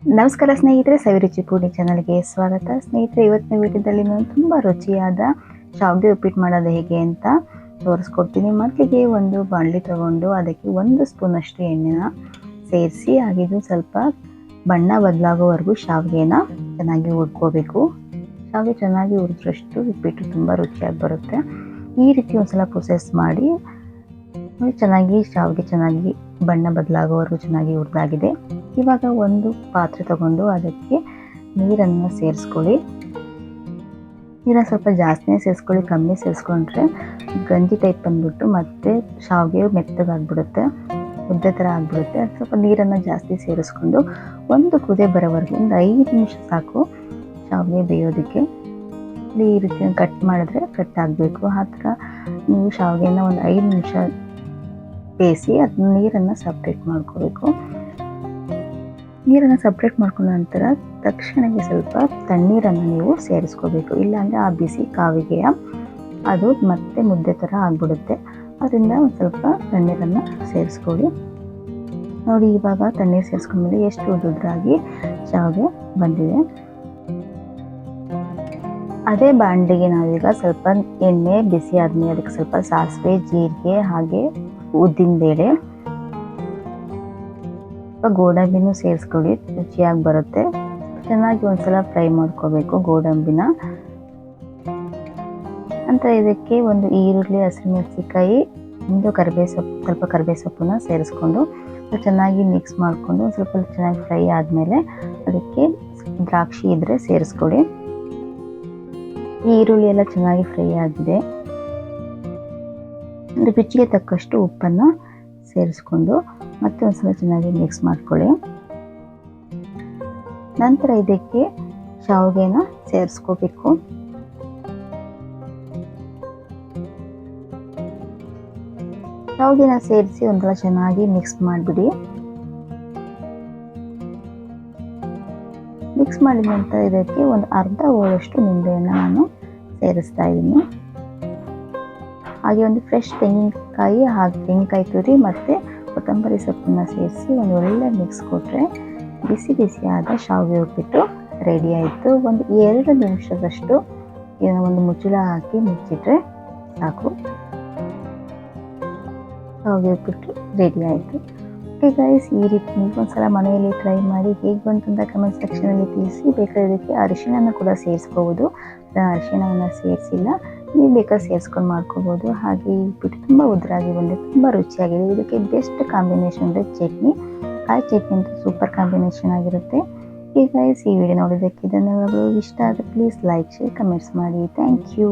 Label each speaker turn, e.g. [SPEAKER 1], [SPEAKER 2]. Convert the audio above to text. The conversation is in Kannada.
[SPEAKER 1] ನಮಸ್ಕಾರ ಸ್ನೇಹಿತರೆ, ಸವಿರುಚಿ ಪೂರ್ಣಿ ಚಾನಲ್ಗೆ ಸ್ವಾಗತ. ಸ್ನೇಹಿತರೆ, ಇವತ್ತಿನ ವಿಡಿಯೋದಲ್ಲಿ ನಾನು ತುಂಬ ರುಚಿಯಾದ ಶಾವಿಗೆ ಉಪ್ಪಿಟ್ಟು ಮಾಡೋದು ಹೇಗೆ ಅಂತ ತೋರಿಸ್ಕೊಡ್ತೀನಿ. ಮೊದಲಿಗೆ ಒಂದು ಬಾಣಲಿ ತಗೊಂಡು ಅದಕ್ಕೆ 1 ಸ್ಪೂನಷ್ಟು ಎಣ್ಣೆನ ಸೇರಿಸಿ ಹಾಗೆ ಸ್ವಲ್ಪ ಬಣ್ಣ ಬದಲಾಗೋವರೆಗೂ ಶಾವಿಗೆನ ಚೆನ್ನಾಗಿ ಹುರ್ಕೋಬೇಕು. ಶಾವಿಗೆ ಚೆನ್ನಾಗಿ ಹುರಿದ್ರಷ್ಟು ಉಪ್ಪಿಟ್ಟು ತುಂಬ ರುಚಿಯಾಗಿ ಬರುತ್ತೆ. ಈ ರೀತಿ ಒಂದ್ಸಲ ಪ್ರೊಸೆಸ್ ಮಾಡಿ ಚೆನ್ನಾಗಿ ಶಾವಿಗೆ ಚೆನ್ನಾಗಿ ಬಣ್ಣ ಬದಲಾಗೋವರೆಗೂ ಚೆನ್ನಾಗಿ ಹುರಿದಾಗಿದೆ. ಇವಾಗ ಒಂದು ಪಾತ್ರೆ ತಗೊಂಡು ಅದಕ್ಕೆ ನೀರನ್ನು ಸೇರಿಸ್ಕೊಳ್ಳಿ. ನೀರನ್ನು ಸ್ವಲ್ಪ ಜಾಸ್ತಿನೇ ಸೇರಿಸ್ಕೊಳ್ಳಿ, ಕಮ್ಮಿ ಸೇರಿಸ್ಕೊಂಡ್ರೆ ಗಂಜಿ ಟೈಪ್ ಬಂದ್ಬಿಟ್ಟು ಮತ್ತೆ ಶಾವಿಗೆ ಮೆತ್ತಗಾಗ್ಬಿಡುತ್ತೆ, ಮುದ್ದೆ ಥರ ಆಗಿಬಿಡುತ್ತೆ. ಸ್ವಲ್ಪ ನೀರನ್ನು ಜಾಸ್ತಿ ಸೇರಿಸ್ಕೊಂಡು ಒಂದು ಕುದಿ ಬರೋವರೆಗೂ ಒಂದು 5 ನಿಮಿಷ ಸಾಕು ಶಾವಿಗೆ ಬೇಯೋದಕ್ಕೆ. ಈ ರೀತಿ ಕಟ್ ಮಾಡಿದ್ರೆ ಕಟ್ ಆಗಬೇಕು. ಆ ಥರ ನೀವು ಶಾವಿಗೆನ ಒಂದು 5 ನಿಮಿಷ ಬೇಯಿಸಿ ಅದನ್ನ ನೀರನ್ನು ಸಪ್ರೇಟ್ ಮಾಡ್ಕೋಬೇಕು. ನೀರನ್ನು ಸಪ್ರೇಟ್ ಮಾಡ್ಕೊಂಡ ನಂತರ ತಕ್ಷಣವೇ ಸ್ವಲ್ಪ ತಣ್ಣೀರನ್ನು ನೀವು ಸೇರಿಸ್ಕೋಬೇಕು. ಇಲ್ಲಾಂದರೆ ಆ ಬಿಸಿ ಕಾವಿಗೆಯ ಅದು ಮತ್ತೆ ಮುದ್ದೆ ಥರ ಆಗಿಬಿಡುತ್ತೆ. ಅದರಿಂದ ಒಂದು ಸ್ವಲ್ಪ ತಣ್ಣೀರನ್ನು ಸೇರಿಸ್ಕೊಳ್ಳಿ. ನೋಡಿ, ಇವಾಗ ತಣ್ಣೀರು ಸೇರಿಸ್ಕೊಂಡ್ಮೇಲೆ ಎಷ್ಟು ಉದುರಾಗಿ ಶಾವಿಗೆ ಬಂದಿದೆ. ಅದೇ ಬಾಣಲಿಗೆ ನಾವೀಗ ಸ್ವಲ್ಪ ಎಣ್ಣೆ ಬಿಸಿ ಆದಮೇಲೆ ಅದಕ್ಕೆ ಸ್ವಲ್ಪ ಸಾಸಿವೆ, ಜೀರಿಗೆ ಹಾಗೆ ಉದ್ದಿನಬೇಳೆ, ಗೋಡಂಬಿನೂ ಸೇರಿಸ್ಕೊಳ್ಳಿ, ರುಚಿಯಾಗಿ ಬರುತ್ತೆ. ಚೆನ್ನಾಗಿ ಒಂದ್ಸಲ ಫ್ರೈ ಮಾಡ್ಕೋಬೇಕು ಗೋಡಂಬಿನ. ನಂತರ ಇದಕ್ಕೆ ಒಂದು ಈರುಳ್ಳಿ, ಹಸಿಮೆಣಸಿನಕಾಯಿ, ಒಂದು ಸ್ವಲ್ಪ ಕರಿಬೇವು ಸೊಪ್ಪನ್ನ ಸೇರಿಸ್ಕೊಂಡು ಚೆನ್ನಾಗಿ ಮಿಕ್ಸ್ ಮಾಡಿಕೊಂಡು ಸ್ವಲ್ಪ ಚೆನ್ನಾಗಿ ಫ್ರೈ ಆದಮೇಲೆ ಅದಕ್ಕೆ ದ್ರಾಕ್ಷಿ ಇದ್ದರೆ ಸೇರಿಸ್ಕೊಳ್ಳಿ. ಈರುಳ್ಳಿ ಎಲ್ಲ ಚೆನ್ನಾಗಿ ಫ್ರೈ ಆಗಿದೆ. ರುಚಿಗೆ ತಕ್ಕಷ್ಟು ಉಪ್ಪನ್ನು ಸೇರಿಸ್ಕೊಂಡು ಮತ್ತೆ ಒಂದ್ಸಲ ಚೆನ್ನಾಗಿ ಮಿಕ್ಸ್ ಮಾಡ್ಕೊಳ್ಳಿ. ನಂತರ ಇದಕ್ಕೆ ಶಾವಿಗೆನ ಸೇರಿಸ್ಕೋಬೇಕು. ಶಾವಿಗೆನ ಸೇರಿಸಿ ಒಂದ್ಸಲ ಚೆನ್ನಾಗಿ ಮಿಕ್ಸ್ ಮಾಡಿಬಿಡಿ. ಮಿಕ್ಸ್ ಮಾಡಿದ ನಂತರ ಇದಕ್ಕೆ ಒಂದು ಅರ್ಧ ಹೋಳಷ್ಟು ನಿಂಬೆಹಣ್ಣು ನಾನು ಸೇರಿಸ್ತಾ ಇದ್ದೀನಿ. ಹಾಗೆ ಒಂದು ಫ್ರೆಶ್ ತೆಂಗಿನಕಾಯಿ ಹಾಗೆ ತೆಂಗಿನಕಾಯಿ ತುರಿ ಮತ್ತು ಕೊತ್ತಂಬರಿ ಸೊಪ್ಪನ್ನು ಸೇರಿಸಿ ಒಂದು ಒಳ್ಳೆ ಮಿಕ್ಸ್ ಕೊಟ್ಟರೆ ಬಿಸಿ ಬಿಸಿಯಾದ ಶಾವಿಗೆ ಉಪ್ಪಿಟ್ಟು ರೆಡಿ ಆಯಿತು. ಒಂದು 2 ನಿಮಿಷದಷ್ಟು ಒಂದು ಮುಚ್ಚಳ ಹಾಕಿ ಮುಚ್ಚಿಟ್ರೆ ಸಾಕು, ಶಾವಿಗೆ ಉಪ್ಪಿಟ್ಟು ರೆಡಿ ಆಯಿತು. ಓಕೆ ಗೈಸ್, ಈ ರೀತಿ ನೀವು ಒಂದ್ಸಲ ಮನೆಯಲ್ಲಿ ಟ್ರೈ ಮಾಡಿ ಹೇಗೆ ಬಂತು ಅಂತ ಕಮೆಂಟ್ ಸೆಕ್ಷನಲ್ಲಿ ತಿಳಿಸಿ. ಬೇಕಾದ್ರೆ ಇದಕ್ಕೆ ಅರಿಶಿಣನ ಕೂಡ ಸೇರಿಸ್ಕೋಬೋದು. ಅರಿಶಿಣವನ್ನು ಸೇರಿಸಿಲ್ಲ, ನೀವು ಬೇಕಾದ್ರೆ ಸೇರಿಸ್ಕೊಂಡು ಮಾಡ್ಕೋಬೋದು. ಹಾಗೆ ಈ ಉಪ್ಪಿಟ್ಟು ತುಂಬ ಉದ್ರಾಗಿ ಬಂದರೆ ತುಂಬ ರುಚಿಯಾಗಿದೆ. ಇದಕ್ಕೆ ಬೆಸ್ಟ್ ಕಾಂಬಿನೇಷನ್ ಅಂದರೆ ಚಟ್ನಿ, ಕಾಯಿ ಚಟ್ನಿ ಅಂತ ಸೂಪರ್ ಕಾಂಬಿನೇಷನ್ ಆಗಿರುತ್ತೆ. ಈಗ ಈ ವಿಡಿಯೋ ನೋಡೋದಕ್ಕೆ ಧನ್ಯವಾದಗಳು. ಇಷ್ಟ ಆದರೆ ಪ್ಲೀಸ್ ಲೈಕ್, ಶೇರ್, ಕಮೆಂಟ್ಸ್ ಮಾಡಿ. Thank you.